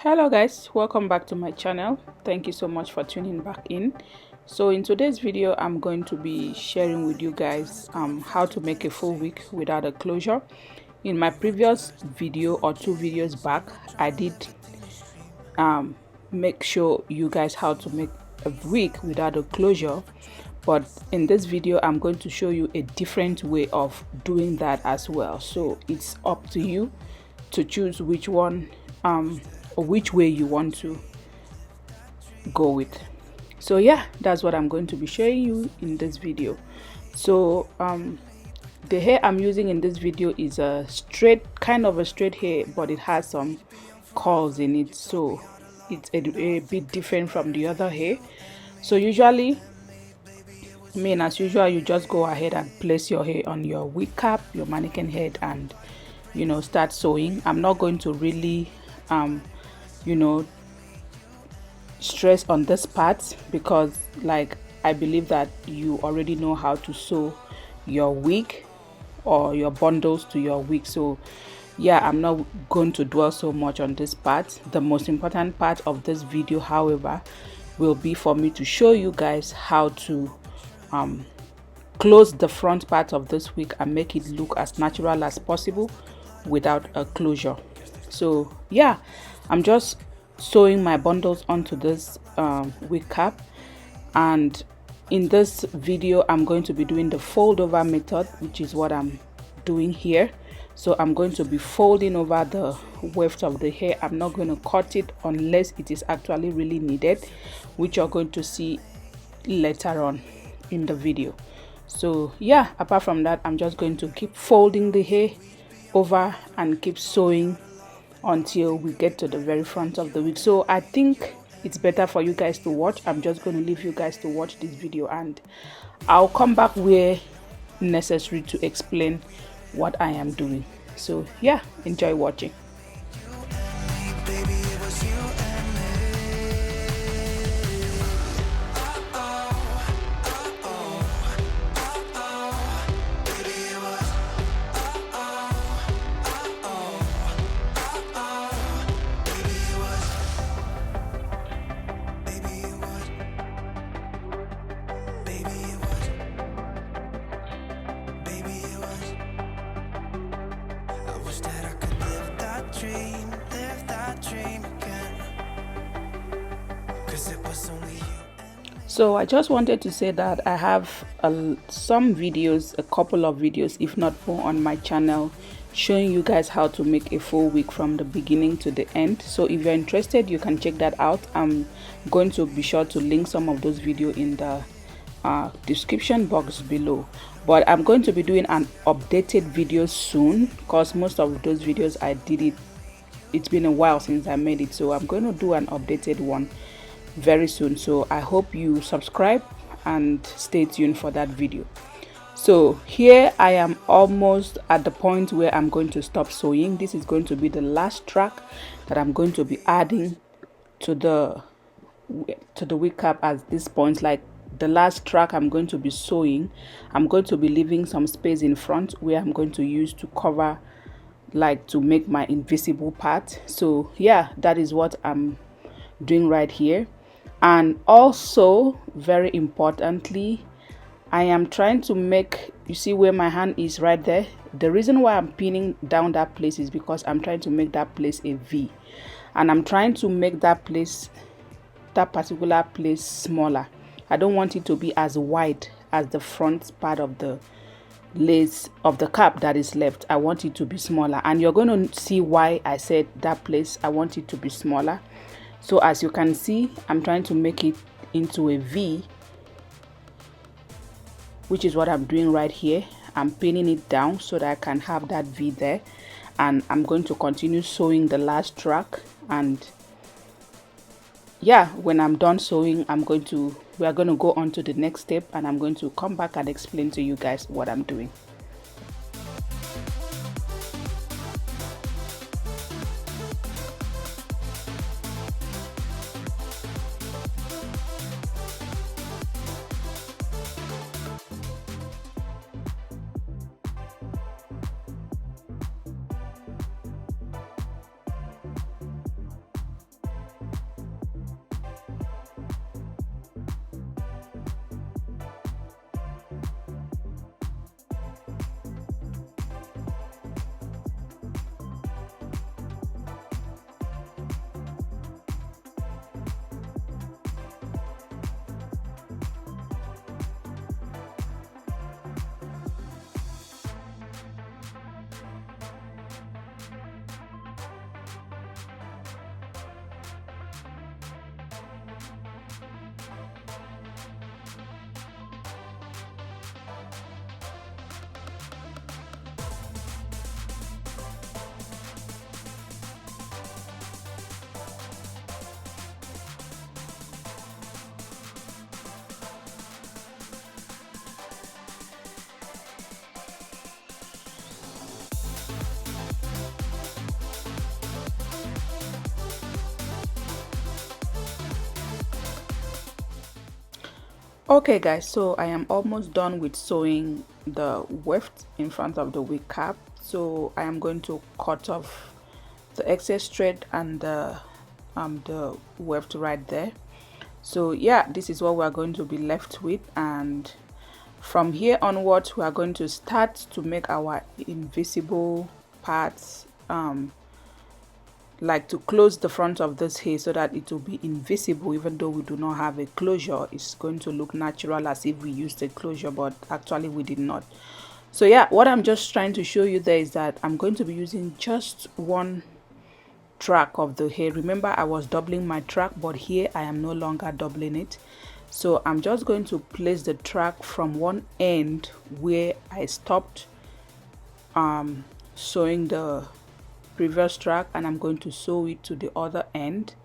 Hello guys, welcome back to my channel. Thank you so much for tuning back in. So in today's video I'm going to be sharing with you guys how to make a full wig without a closure. In my previous video or two videos back, I did make sure you guys how to make a wig without a closure, but in this video I'm going to show you a different way of doing that as well. So it's up to you to choose which one or which way you want to go with. So yeah, that's what I'm going to be showing you in this video. So the hair I'm using in this video is a straight, kind of a straight hair, but it has some curls in it, so it's a bit different from the other hair. So usually, as usual, you just go ahead and place your hair on your wig cap, your mannequin head, and start sewing. I'm not going to really stress on this part because I believe that you already know how to sew your wig or your bundles to your wig. So yeah, I'm not going to dwell so much on this part. The most important part of this video, however, will be for me to show you guys how to close the front part of this wig and make it look as natural as possible without a closure. So yeah, I'm just sewing my bundles onto this wig cap, and in this video I'm going to be doing the fold over method, which is what I'm doing here. So I'm going to be folding over the weft of the hair. I'm not going to cut it unless it is actually really needed, which you're going to see later on in the video. So yeah, apart from that, I'm just going to keep folding the hair over and keep sewing until we get to the very front of the wig. So I think it's better for you guys to watch. I'm just going to leave you guys to watch this video, and I'll come back where necessary to explain what I am doing. So yeah, enjoy watching. So I just wanted to say that I have some videos, a couple of videos, if not more, on my channel showing you guys how to make a full wig from the beginning to the end. So if you're interested, you can check that out. I'm going to be sure to link some of those videos in the description box below. But I'm going to be doing an updated video soon because most of those videos I did it's been a while since I made it, so I'm going to do an updated one very soon. So I hope you subscribe and stay tuned for that video. So here I am almost at the point where I'm going to stop sewing. This is going to be the last track that I'm going to be adding to the wig cap at this point. Like the last track I'm going to be sewing, I'm going to be leaving some space in front where I'm going to use to cover, like to make my invisible part. So yeah, that is what I'm doing right here. And also, very importantly, I am trying to make, you see where my hand is right there? The reason why I'm pinning down that place is because I'm trying to make that place a V, and I'm trying to make that place, that particular place, smaller. I don't want it to be as wide as the front part of the lace of the cap that is left. I want it to be smaller, and you're going to see why I said that place I want it to be smaller. So as you can see, I'm trying to make it into a V, which is what I'm doing right here. I'm pinning it down so that I can have that V there, and I'm going to continue sewing the last track. And yeah, when I'm done sewing, we are going to go on to the next step, and I'm going to come back and explain to you guys what I'm doing. Okay guys, so I am almost done with sewing the weft in front of the wig cap. So I am going to cut off the excess thread and the weft right there. So yeah, this is what we are going to be left with, and from here onwards we are going to start to make our invisible parts, like to close the front of this hair so that it will be invisible. Even though we do not have a closure, it's going to look natural as if we used a closure, but actually we did not. So yeah, what I'm just trying to show you there is that I'm going to be using just one track of the hair. Remember, I was doubling my track, but here I am no longer doubling it. So I'm just going to place the track from one end where I stopped sewing the previous track, and I'm going to sew it to the other end,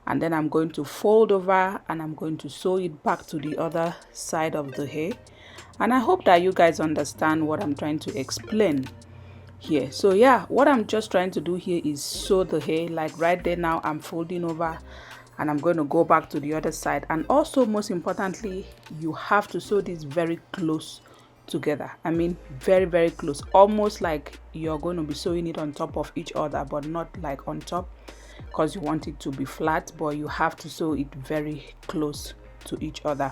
and then I'm going to fold over and I'm going to sew it back to the other side of the hair. And I hope that you guys understand what I'm trying to explain here. So yeah, what I'm just trying to do here is sew the hair. Like right there now, I'm folding over and I'm going to go back to the other side. And also, most importantly, you have to sew this very close together. I mean, very, very close, almost like you're going to be sewing it on top of each other, but not like on top, because you want it to be flat, but you have to sew it very close to each other.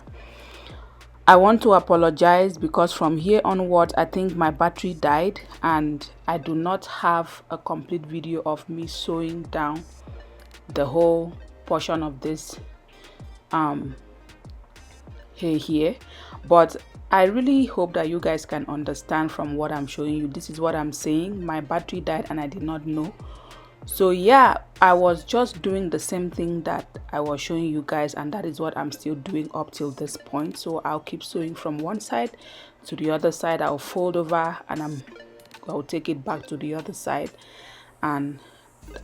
I want to apologize because from here onward I think my battery died and I do not have a complete video of me sewing down the whole portion of this hair here, but I really hope that you guys can understand from what I'm showing you. This is what I'm saying. My battery died and I did not know. So yeah, I was just doing the same thing that I was showing you guys, and that is what I'm still doing up till this point. So I'll keep sewing from one side to the other side. I'll fold over and I'll take it back to the other side, and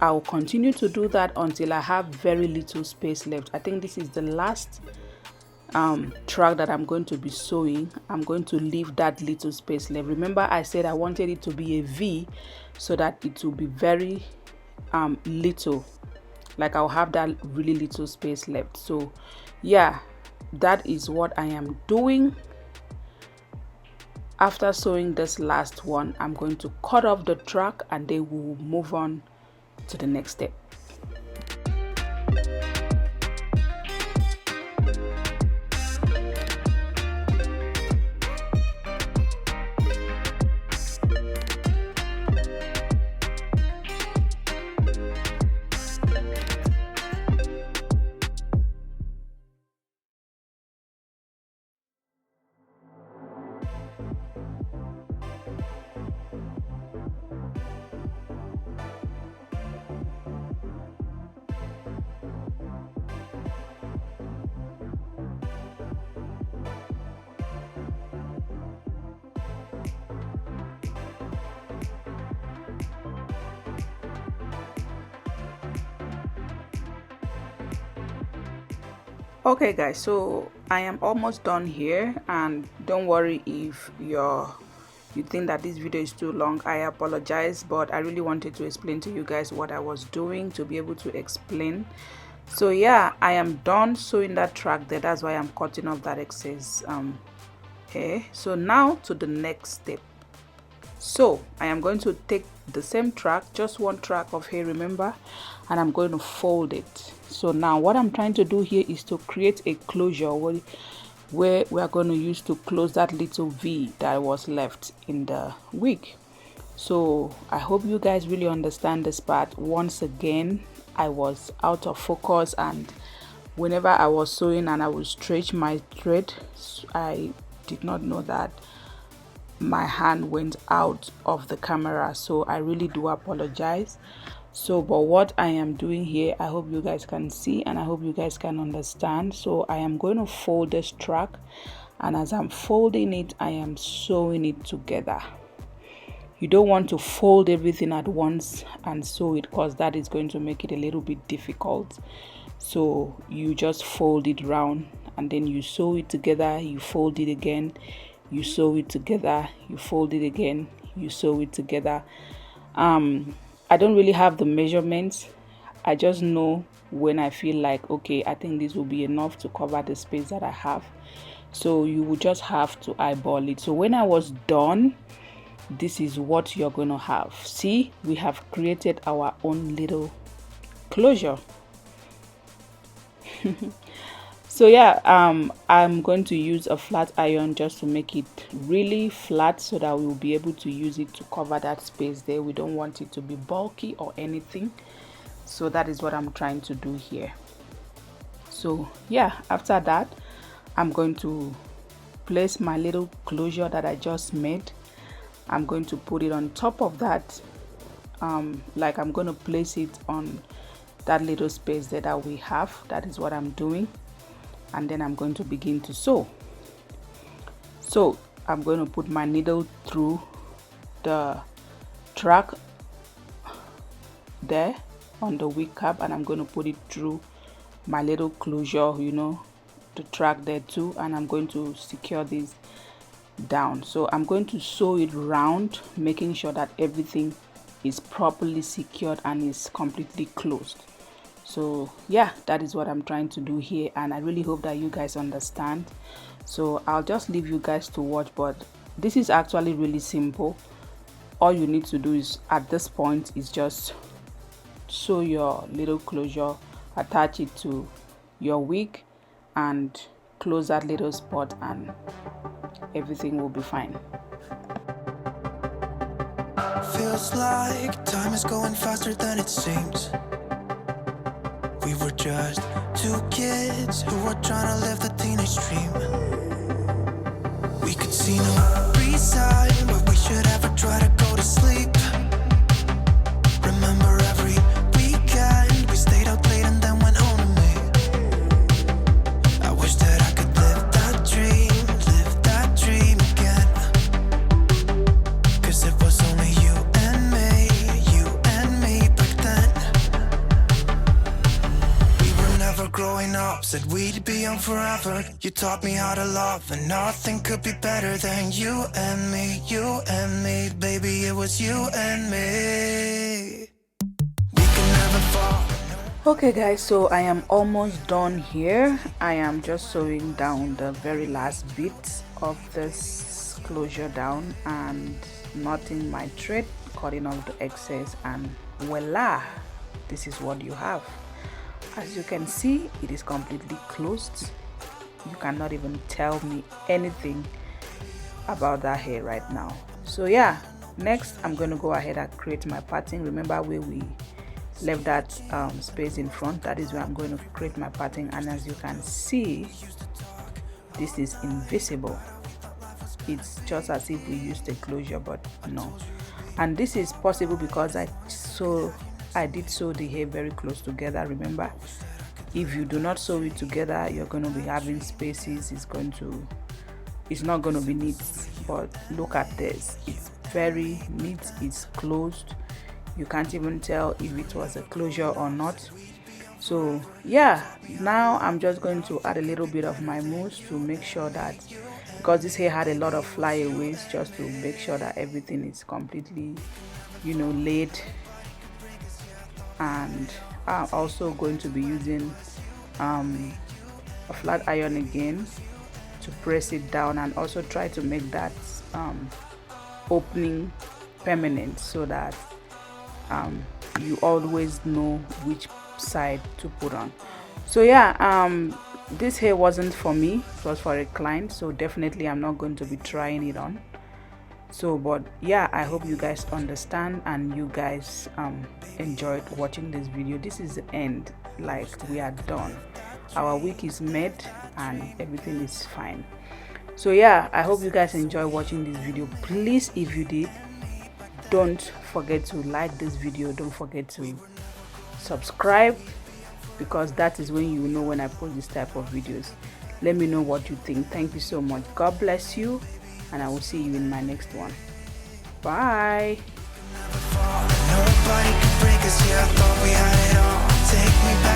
I'll continue to do that until I have very little space left. I think this is the last track that I'm going to be sewing. I'm going to leave that little space left. Remember, I said I wanted it to be a V so that it will be very little, like I'll have that really little space left. So yeah, that is what I am doing. After sewing this last one, I'm going to cut off the track and then we'll move on to the next step. Okay guys, so I am almost done here, and don't worry if you think that this video is too long. I apologize, but I really wanted to explain to you guys what I was doing to be able to explain. So yeah, I am done sewing that track there. That's why I'm cutting off that excess hair. So now to the next step. So I am going to take the same track, just one track of hair, remember, and I'm going to fold it. So now what I'm trying to do here is to create a closure where we are going to use to close that little V that was left in the wig. So I hope you guys really understand this part. Once again, I was out of focus, and whenever I was sewing and I would stretch my thread, I did not know that my hand went out of the camera. So I really do apologize. So but what I am doing here, I hope you guys can see and I hope you guys can understand. So I am going to fold this track, and as I'm folding it, I am sewing it together. You don't want to fold everything at once and sew it, because that is going to make it a little bit difficult. So you just fold it round and then you sew it together. You fold it again, you sew it together, you fold it again, you sew it together. I don't really have the measurements. I just know when I feel like, okay, I think this will be enough to cover the space that I have. so you will just have to eyeball it. So when I was done, this is what you're going to have. See, we have created our own little closure. So yeah, I'm going to use a flat iron just to make it really flat so that we'll be able to use it to cover that space there. We don't want it to be bulky or anything, so that is what I'm trying to do here. So yeah, after that, I'm going to place my little closure that I just made. I'm going to put it on top of that, like I'm going to place it on that little space there that we have. That is what I'm doing. And then I'm going to begin to sew. So I'm going to put my needle through the track there on the wig cap, and I'm going to put it through my little closure, you know, the track there too, and I'm going to secure this down. So I'm going to sew it round, making sure that everything is properly secured and is completely closed. So yeah, that is what I'm trying to do here, and I really hope that you guys understand. So I'll just leave you guys to watch, but this is actually really simple. All you need to do is, at this point, is just sew your little closure, attach it to your wig, and close that little spot, and everything will be fine. Feels like time is going faster than it seems. We were just two kids who were trying to live the teenage dream. We could see no reason why we should ever try to go to sleep. Remember every weekend we stayed out late and then went home to me. I wish that I could live that dream again. 'Cause it was only you and me back then. Growing up, said we'd be young forever. You taught me how to love, and nothing could be better than you and me, baby, it was you and me. We can never fall. Okay guys, so I am almost done here. I am just sewing down the very last bit of this closure down and knotting my thread, cutting off the excess, and voila, this is what you have. As you can see, it is completely closed. You cannot even tell me anything about that hair right now. So yeah, next I'm going to go ahead and create my pattern. Remember where we left that space in front? That is where I'm going to create my pattern, and as you can see, this is invisible. It's just as if we used a closure, but no. And this is possible because I did sew the hair very close together. Remember, if you do not sew it together, you're going to be having spaces. It's not going to be neat. But look at this, it's very neat, it's closed. You can't even tell if it was a closure or not. So yeah, now I'm just going to add a little bit of my mousse to make sure that, because this hair had a lot of flyaways, just to make sure that everything is completely, you know, laid. And I'm also going to be using a flat iron again to press it down, and also try to make that opening permanent, so that you always know which side to put on. So yeah, this hair wasn't for me, it was for a client, so definitely I'm not going to be trying it on. So but yeah, I hope you guys understand and you guys enjoyed watching this video. This is the end, like we are done, our wig is made and everything is fine. So yeah, I hope you guys enjoy watching this video. Please, if you did, don't forget to like this video, don't forget to subscribe, because that is when you know when I post this type of videos. Let me know what you think. Thank you so much. God bless you, and I will see you in my next one. Bye. Nobody can break us, yeah, I thought we had it all. Take me back.